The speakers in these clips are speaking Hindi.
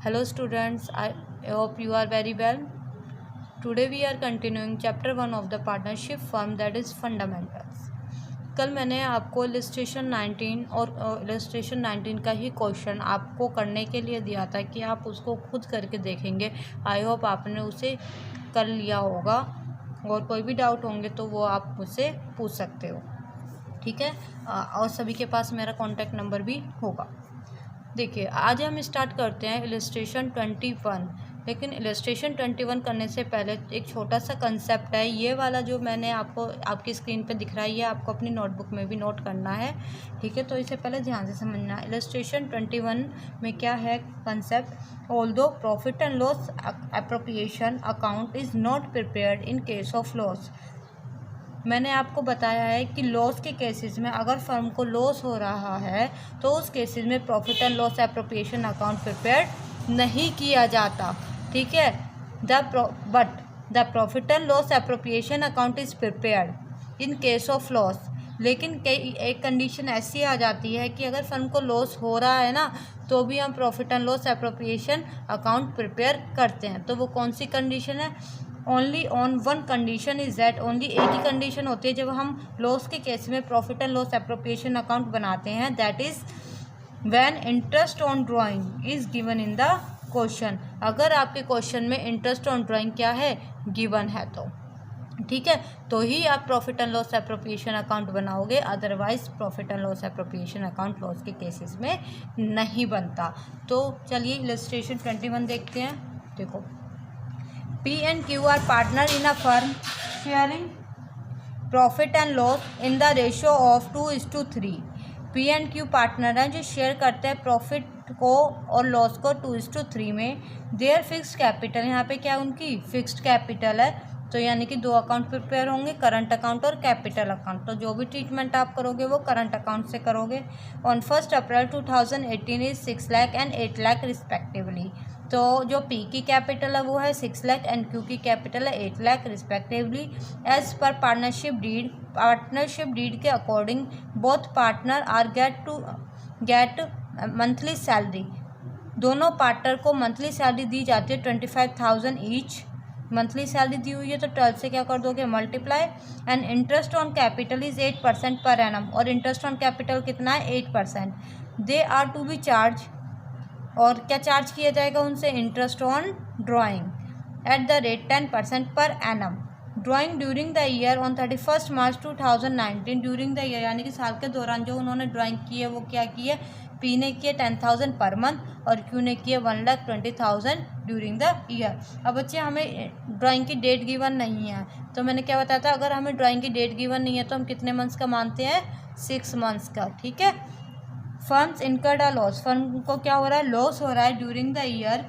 Hello students, I hope you are very well. Today we are continuing chapter 1 of the partnership firm, that is fundamentals. कल मैंने आपको इलस्ट्रेशन 19 और इलस्ट्रेशन 19 का ही क्वेश्चन आपको करने के लिए दिया था कि आप उसको खुद करके देखेंगे। आई होप आपने उसे कर लिया होगा और कोई भी डाउट होंगे तो वो आप मुझसे पूछ सकते हो, ठीक है। और सभी के पास मेरा कॉन्टैक्ट नंबर भी होगा। देखिए, आज हम स्टार्ट करते हैं इलस्ट्रेशन 21। लेकिन इलस्ट्रेशन 21 करने से पहले एक छोटा सा कंसेप्ट है, ये वाला जो मैंने आपको आपकी स्क्रीन पे दिख रहा है, ये आपको अपनी नोटबुक में भी नोट करना है, ठीक है। तो इसे पहले ध्यान से समझना। इलस्ट्रेशन 21 में क्या है concept? Although profit and loss appropriation account is not prepared in case of loss. मैंने आपको बताया है कि लॉस के केसेस में अगर फर्म को लॉस हो रहा है तो उस केसेस में profit and loss appropriation account prepare नहीं किया जाता, ठीक है। But the profit and loss appropriation account is prepared in case of loss. लेकिन कई एक कंडीशन ऐसी आ जाती है कि अगर फर्म को लॉस हो रहा है ना, तो भी हम profit and loss appropriation account prepare करते हैं। तो वो कौन सी कंडीशन है? Only on one condition is that, only एक ही कंडीशन होती है जब हम लॉस के केस में profit and loss appropriation account बनाते हैं, that is when interest on drawing is given in the question. अगर आपके क्वेश्चन में इंटरेस्ट ऑन ड्राइंग क्या है, गिवन है, तो ठीक है, तो ही आप profit and loss appropriation account बनाओगे। Otherwise profit and loss appropriation account loss के केसेस में नहीं बनता। तो चलिए इलस्ट्रेशन 21 देखते हैं। देखो, P and Q are partner in a firm sharing profit and loss in the ratio of 2:3। P and Q partner हैं जो शेयर करते हैं प्रॉफिट को और लॉस को 2:3 में। देयर फिक्स्ड कैपिटल, यहाँ पे क्या उनकी फिक्स्ड कैपिटल है, तो यानी कि दो अकाउंट प्रिपेयर होंगे, करंट अकाउंट और कैपिटल अकाउंट। तो जो भी ट्रीटमेंट आप करोगे वो करंट अकाउंट से करोगे। ऑन 1 अप्रैल 2018 इज 6 लाख एंड 8 लाख रिस्पेक्टिवली। तो जो पी की कैपिटल है वो है 6 लाख एंड क्यू की कैपिटल है 8 lakh respectively. As per partnership deed के according both partner are get monthly salary. दोनों पार्टनर को मंथली सैलरी दी जाती है 25,000 ईच। मंथली सैलरी दी हुई है तो 12 से क्या कर दोगे, multiply. And interest on capital is 8% per annum, और इंटरेस्ट ऑन कैपिटल कितना है, 8%। They are to be charge, और क्या चार्ज किया जाएगा उनसे, interest on drawing at the rate 10% पर annum. Drawing during the year on 31 March 2019, during the year यानी कि साल के दौरान जो उन्होंने ड्राइंग की है वो क्या की है, पी ने किए 10,000 पर मंथ और क्यू ने किए 1,20,000 ड्यूरिंग द ईयर। अब बच्चे हमें ड्राइंग की डेट गिवन नहीं है, तो मैंने क्या बताया था, अगर हमें ड्राइंग की डेट गिवन नहीं है तो हम कितने मंथ्स का मानते हैं, 6 मंथ्स का, ठीक है। Firms incurred a loss, firm को क्या हो रहा है, लॉस हो रहा है during the year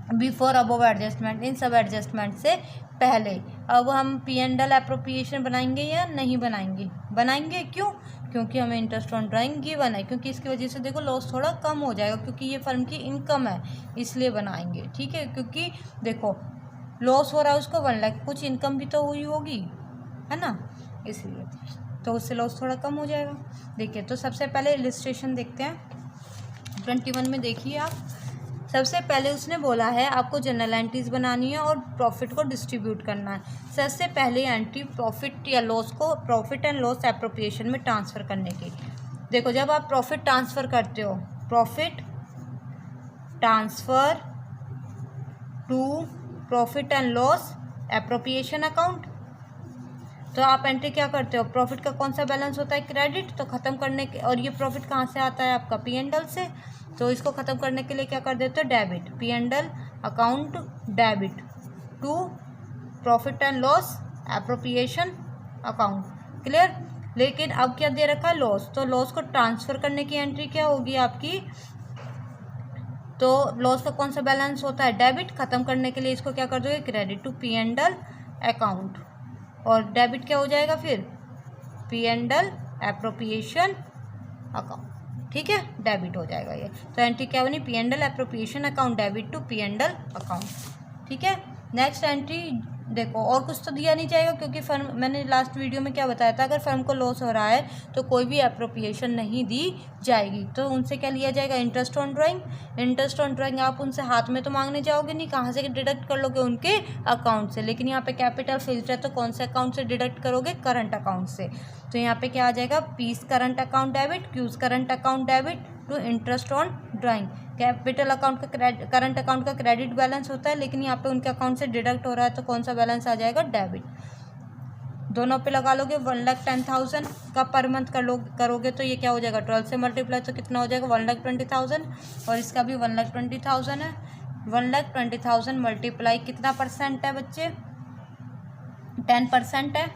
before above adjustment, इन सब एडजस्टमेंट से पहले। अब हम पी एंड एल एप्रोप्रिएशन बनाएंगे या नहीं बनाएंगे? बनाएंगे, क्यों? क्योंकि हमें इंटरेस्ट ऑन ड्राइंग गिवन है, क्योंकि इसकी वजह से देखो लॉस थोड़ा कम हो जाएगा, क्योंकि ये फर्म की इनकम है इसलिए बनाएंगे, ठीक है। क्योंकि देखो लॉस हो रहा है उसको 1 लाख, कुछ इनकम भी तो हुई होगी, है ना, इसलिए तो उससे लॉस थोड़ा कम हो जाएगा। देखिए, तो सबसे पहले इलस्ट्रेशन देखते हैं 21 में। देखिए आप, सबसे पहले उसने बोला है आपको जनरल एंट्रीज बनानी है और प्रॉफिट को डिस्ट्रीब्यूट करना है। सबसे पहले एंट्री प्रॉफिट या लॉस को प्रॉफिट एंड लॉस एप्रोप्रिएशन में ट्रांसफ़र करने की। देखो, जब आप प्रॉफिट ट्रांसफ़र करते हो, profit transfer to profit and loss appropriation account, तो आप एंट्री क्या करते हो, प्रॉफिट का कौन सा बैलेंस होता है, क्रेडिट, तो ख़त्म करने के, और ये प्रॉफिट कहाँ से आता है आपका, पी एंड एल से, तो इसको ख़त्म करने के लिए क्या कर देते हो, debit, P and L account debit to profit and loss appropriation account, clear. लेकिन अब क्या दे रखा है, लॉस, तो लॉस को ट्रांसफ़र करने की एंट्री क्या होगी आपकी, तो लॉस का कौन सा बैलेंस होता है, डेबिट, ख़त्म करने के लिए इसको क्या कर दोगे, credit to P and L account, और डेबिट क्या हो जाएगा फिर, P and L appropriation account, ठीक है, डेबिट हो जाएगा ये। तो एंट्री क्या बनी, P and L appropriation account debit to P and L account, ठीक है। नेक्स्ट एंट्री देखो और कुछ तो दिया नहीं जाएगा, क्योंकि फर्म, मैंने लास्ट वीडियो में क्या बताया था, अगर फर्म को लॉस हो रहा है तो कोई भी अप्रोप्रिएशन नहीं दी जाएगी। तो उनसे क्या लिया जाएगा, interest on drawing. Interest on drawing आप उनसे हाथ में तो मांगने जाओगे नहीं, कहाँ से डिडक्ट कर लोगे, उनके अकाउंट से। लेकिन यहाँ पे कैपिटल फिल्ड है तो कौन से अकाउंट से डिडक्ट करोगे, करंट अकाउंट से। तो यहाँ पे क्या आ जाएगा, P's current account debit, Q's current account debit to interest on drawing. Capital account का करंट अकाउंट का क्रेडिट बैलेंस होता है, लेकिन यहाँ पे उनके अकाउंट से डिडक्ट हो रहा है तो कौन सा बैलेंस आ जाएगा, डेबिट। दोनों पे लगा लोगे 1,10,000 का पर मंथ करोगे तो ये क्या हो जाएगा, 12 से मल्टीप्लाई तो कितना हो जाएगा, 1,20,000। और इसका भी 1,20,000 है। 1,20,000 मल्टीप्लाई कितना परसेंट है बच्चे, 10% है,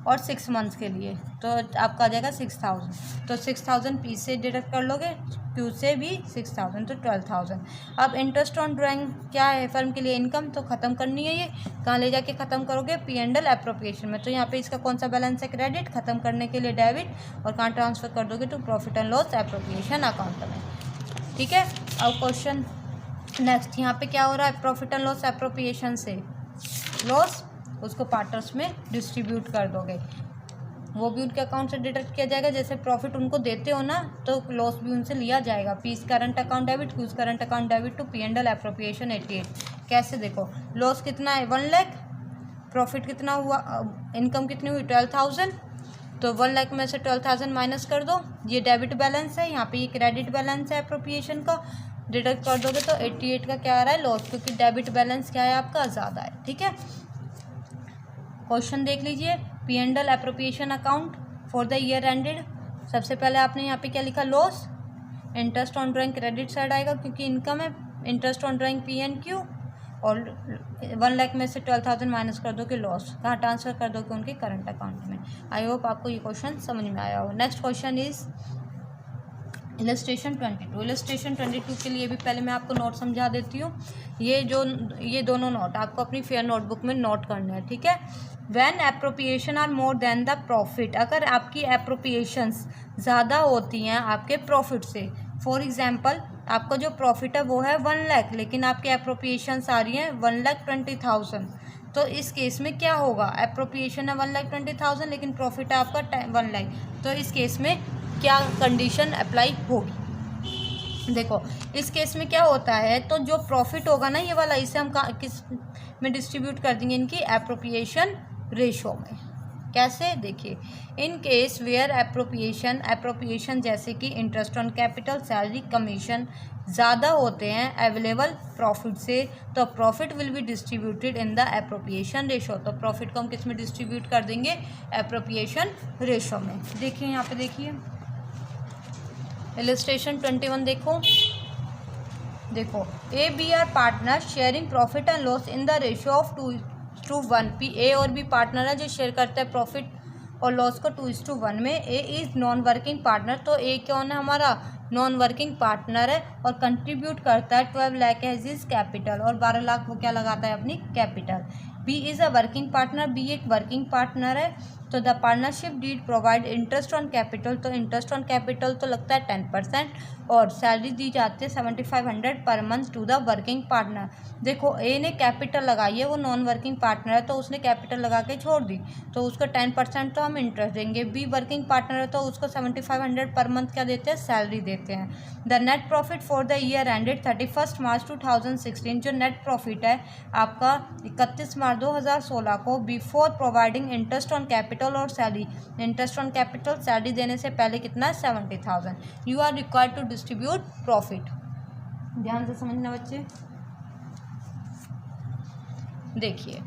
और 6 मंथ्स के लिए तो आपका आ जाएगा 6,000। तो 6,000 पी से डिडक्ट कर लोगे, क्यू से भी 6,000, तो 12,000। अब इंटरेस्ट ऑन ड्राइंग क्या है फर्म के लिए, इनकम, तो ख़त्म करनी है। ये कहाँ ले जाके ख़त्म करोगे, P&L एप्रोप्रिएशन में। तो यहाँ पे इसका कौन सा बैलेंस है, क्रेडिट, ख़त्म करने के लिए डेबिट, और कहाँ ट्रांसफ़र कर दोगे, तो profit and loss appropriation account में। ठीक है। अब क्वेश्चन नेक्स्ट, यहाँ पे क्या हो रहा है, प्रॉफिट एंड लॉस एप्रोप्रिएशन से लॉस उसको पार्टनर्स में डिस्ट्रीब्यूट कर दोगे, वो भी उनके अकाउंट से डिडक्ट किया जाएगा। जैसे प्रॉफिट उनको देते हो ना, तो लॉस भी उनसे लिया जाएगा। P's current account debit, Q's current account debit to P&L appropriation 88। कैसे, देखो लॉस कितना है, 1 लाख, प्रॉफिट कितना हुआ, इनकम कितनी हुई, 12,000। तो 1 लाख में से 12,000 माइनस कर दो, ये डेबिट बैलेंस है, यहाँ पे ये क्रेडिट बैलेंस है एप्रोप्रिएशन का, डिडक्ट कर दोगे तो 88 का क्या आ रहा है, लॉस, क्योंकि डेबिट बैलेंस क्या है आपका, ज़्यादा है। ठीक है। क्वेश्चन देख लीजिए, P&L appropriation account for the year ended. सबसे पहले आपने यहाँ पे क्या लिखा, loss, interest on drawing credit side आएगा क्योंकि इनकम है, इंटरेस्ट ऑन ड्राइंग P&Q, और 1 लाख में से 12,000 माइनस कर दो कि लॉस, कहाँ ट्रांसफर कर दो कि उनके करंट अकाउंट में। आई होप आपको ये क्वेश्चन समझ में आया हो। Next question is illustration 22। Illustration 22 के लिए भी पहले मैं आपको नोट समझा देती हूँ। ये दोनों नोट आपको अपनी फेयर नोटबुक में नोट करने हैं। ठीक है। When appropriation are more than the profit, अगर आपकी एप्रोप्रिएशंस ज़्यादा होती हैं आपके प्रॉफिट से, फॉर एग्जांपल आपका जो प्रॉफिट है वो है 1 लाख, लेकिन आपकी एप्रोप्रिएशंस आ रही हैं 1,20,000, तो इस केस में क्या होगा, एप्रोप्रिएशन है 1,20,000 लेकिन प्रॉफिट है आपका 1 लाख, तो इस केस में क्या कंडीशन अप्लाई होगी। देखो इस केस में क्या होता है, तो जो प्रॉफिट होगा ना ये वाला, इसे हम किस में डिस्ट्रीब्यूट कर देंगे, इनकी एप्रोप्रिएशन रेशो में। कैसे, देखिए, इन केस वेयर एप्रोप्रिएशन जैसे कि interest on capital, salary, commission ज़्यादा होते हैं अवेलेबल प्रॉफिट से, तो profit will be distributed in the appropriation ratio. तो प्रॉफिट को हम किस में डिस्ट्रीब्यूट कर देंगे, एप्रोप्रिएशन रेशो में। देखिए यहाँ पे देखिए इलस्ट्रेशन 21 देखो A B are partner sharing profit and loss in the ratio of 2:1। P A और बी पार्टनर है जो शेयर करते हैं प्रॉफिट और लॉस को 2:1 में। A is non working partner, तो ए कौन है, हमारा नॉन वर्किंग पार्टनर है और कंट्रीब्यूट करता है 12 लाख एज इज कैपिटल, और 12 लाख वो क्या लगाता है, अपनी capital. B is a working partner, B एक वर्किंग पार्टनर है, तो the partnership deed provide interest on capital, तो इंटरेस्ट ऑन कैपिटल तो लगता है 10%, और सैलरी दी जाती है 7,500 पर month to the working partner. देखो ए ने कैपिटल लगाई है, वो नॉन वर्किंग पार्टनर है तो उसने कैपिटल लगा के छोड़ दी, तो उसको 10% तो हम इंटरेस्ट देंगे। बी वर्किंग पार्टनर है तो उसको 7,500 पर मंथ क्या देते हैं, सैलरी देते हैं। The net profit for the year ended 31 March 2016, जो नेट प्रॉफिट है आपका 31 मार्च 2016 को, before providing interest on capital और salary, interest on capital salary देने से पहले कितना, 70,000। You are required to distribute profit. ध्यान से समझना बच्चे। देखिए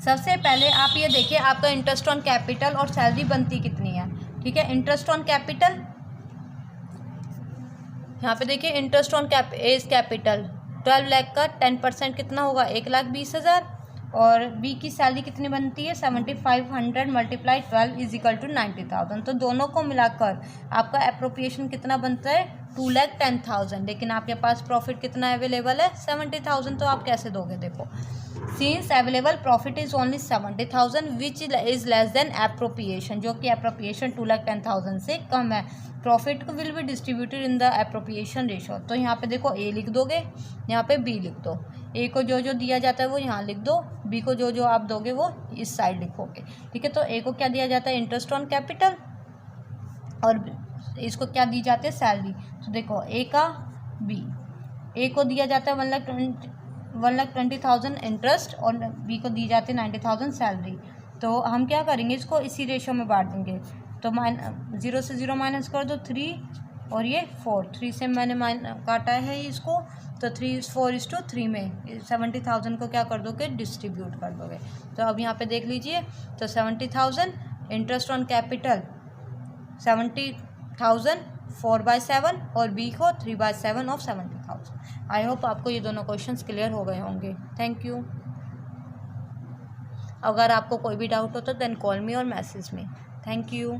सबसे पहले आप ये देखिए आपका इंटरेस्ट ऑन कैपिटल और सैलरी बनती कितनी है। ठीक है, इंटरेस्ट ऑन कैपिटल यहाँ पे देखिए, इंटरेस्ट ऑन कैपिटल 12 लाख का 10% कितना होगा, 1,20,000, और बी की सैलरी कितनी बनती है, 7,500 × 12 = 90,000। तो दोनों को मिलाकर आपका एप्रोप्रिएशन कितना बनता है, 2,10,000, लेकिन आपके पास प्रॉफिट कितना अवेलेबल है 70,000, तो आप कैसे दोगे? देखो, since available profit is only 70,000 which is less than appropriation, जो कि एप्रोप्रिएशन 2,10,000 से कम है, प्रॉफिट को will be distributed in the appropriation ratio. तो यहाँ पे देखो ए लिख दोगे, यहाँ पे बी लिख दो, ए को जो जो दिया जाता है वो यहाँ लिख दो, बी को जो जो आप दोगे वो इस साइड लिखोगे, ठीक है। तो ए को क्या दिया जाता है? इंटरेस्ट ऑन कैपिटल, और इसको क्या दी जाती है? सैलरी। तो देखो ए का बी, ए को दिया जाता है 1,20,000 इंटरेस्ट और बी को दी जाती है 90,000 सैलरी। तो हम क्या करेंगे, इसको इसी रेशो में बांट देंगे। तो 0 से 0 माइनस कर दो 3, और ये 4, 3 से मैंने काटा है इसको, तो 3:4:3 में 70,000 को क्या कर दोगे? डिस्ट्रीब्यूट कर दोगे। तो अब यहाँ पे देख लीजिए, तो 70,000 इंटरेस्ट ऑन कैपिटल 70,000 4/7 और बी को 3/7 ऑफ 70,000। आई होप आपको ये दोनों क्वेश्चंस क्लियर हो गए होंगे। Thank you. अगर आपको कोई भी डाउट हो तो देन कॉल मी और मैसेज मी। Thank you.